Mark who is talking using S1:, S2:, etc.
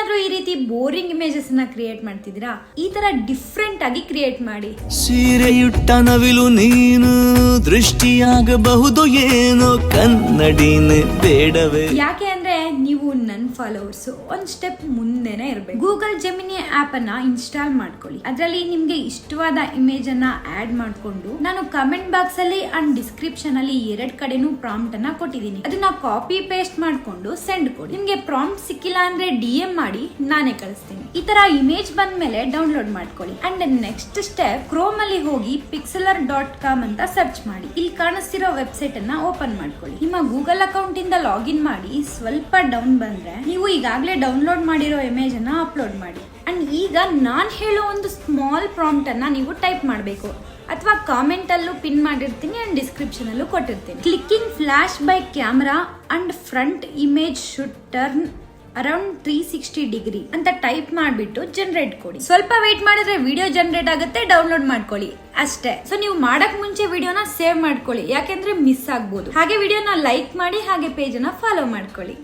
S1: ನೀವೇನಾದ್ರೂ ಈ ರೀತಿ ಬೋರಿಂಗ್ ಇಮೇಜಸ್ ನ ಕ್ರಿಯೇಟ್ ಮಾಡ್ತಿದ್ದೀರಾ, ಈ ತರ ಡಿಫ್ರೆಂಟ್ ಆಗಿ ಕ್ರಿಯೇಟ್ ಮಾಡಿ.
S2: ಸೀರೆಯುಟ್ಟ ನವಿಲು ನೀನು ದೃಷ್ಟಿಯಾಗಬಹುದು ಏನೋ ಕನ್ನಡಿನೇ ಬೇಡವೇ.
S1: ಯಾಕೆ ಅಂದ್ರೆ ನೀವು ನನ್ನ ಫಾಲೋವರ್ಸ್ ಒಂದ್ ಸ್ಟೆಪ್ ಮುಂದೆನೆ ಇರ್ಬೇಕು. ಗೂಗಲ್ ಜೆಮಿನಿ ಆಪ್ ಅನ್ನ ಇನ್ಸ್ಟಾಲ್ ಮಾಡ್ಕೊಳ್ಳಿ. ಅದರಲ್ಲಿ ನಿಮ್ಗೆ ಇಷ್ಟವಾದ ಇಮೇಜ್ ಅನ್ನ ಆಡ್ ಮಾಡ್ಕೊಂಡು ನಾನು ಕಮೆಂಟ್ ಬಾಕ್ಸ್ ಅಲ್ಲಿ ಅಂಡ್ ಡಿಸ್ಕ್ರಿಪ್ಷನ್ ಅಲ್ಲಿ 2 ಕಡೆನೂ ಪ್ರಾಂಪ್ಟ್ ಅನ್ನ ಕೊಟ್ಟಿದ್ದೀನಿ. ಅದನ್ನ ಕಾಪಿ ಪೇಸ್ಟ್ ಮಾಡ್ಕೊಂಡು ಸೆಂಡ್ ಕೊಡಿ. ನಿಮ್ಗೆ ಪ್ರಾಂಪ್ಟ್ ಸಿಕ್ಕಿಲ್ಲ ಅಂದ್ರೆ DM ಮಾಡಿ, ನಾನೇ ಕಳಿಸ್ತೀನಿ. ಈ ತರ ಇಮೇಜ್ ಬಂದ್ಮೇಲೆ ಡೌನ್ಲೋಡ್ ಮಾಡ್ಕೊಳ್ಳಿ. ಅಂಡ್ ನೆಕ್ಸ್ಟ್ ಸ್ಟೆಪ್, ಕ್ರೋಮ್ ಅಲ್ಲಿ ಹೋಗಿ pixlr.com ಅಂತ ಸರ್ಚ್ ಮಾಡಿ. ಇಲ್ಲಿ ಕಾಣಿಸ್ತಿರೋ ವೆಬ್ಸೈಟ್ ಅನ್ನ ಓಪನ್ ಮಾಡ್ಕೊಳ್ಳಿ. ನಿಮ್ಮ ಗೂಗಲ್ ಅಕೌಂಟ್ ಇಂದ ಲಾಗಿನ್ ಮಾಡಿ. ಸ್ವಲ್ಪ ಡೌನ್ ಬಂದ್ರೆ ನೀವು ಈಗಾಗಲೇ ಡೌನ್ಲೋಡ್ ಮಾಡಿರೋ ಇಮೇಜ್ ಅನ್ನ ಅಪ್ಲೋಡ್ ಮಾಡಿ. ಅಂಡ್ ಈಗ ನಾನ್ ಹೇಳೋ ಒಂದು ಸ್ಮಾಲ್ ಪ್ರಾಂಪ್ಟ್ ಅನ್ನ ನೀವು ಟೈಪ್ ಮಾಡಬೇಕು, ಅಥವಾ ಕಾಮೆಂಟ್ ಅಲ್ಲೂ ಪಿನ್ ಮಾಡಿರ್ತೀನಿ ಅಂಡ್ ಡಿಸ್ಕ್ರಿಪ್ಷನ್ ಅಲ್ಲೂ ಕೊಟ್ಟಿರ್ತೀನಿ. Clicking flash by camera and front image should turn around 360 degree ಅಂತ ಟೈಪ್ ಮಾಡಿಬಿಟ್ಟು ಜನರೇಟ್ ಕೊಡಿ. ಸ್ವಲ್ಪ ವೇಟ್ ಮಾಡಿದ್ರೆ ವಿಡಿಯೋ ಜನರೇಟ್ ಆಗುತ್ತೆ, ಡೌನ್ಲೋಡ್ ಮಾಡ್ಕೊಳ್ಳಿ ಅಷ್ಟೇ. ಸೊ ನೀವು ಮಾಡಕ್ ಮುಂಚೆ ವಿಡಿಯೋನ ಸೇವ್ ಮಾಡ್ಕೊಳ್ಳಿ, ಯಾಕೆಂದ್ರೆ ಮಿಸ್ ಆಗ್ಬೋದು. ಹಾಗೆ ವಿಡಿಯೋನ ಲೈಕ್ ಮಾಡಿ, ಹಾಗೆ ಪೇಜ್ ಅನ್ನ ಫಾಲೋ ಮಾಡ್ಕೊಳ್ಳಿ.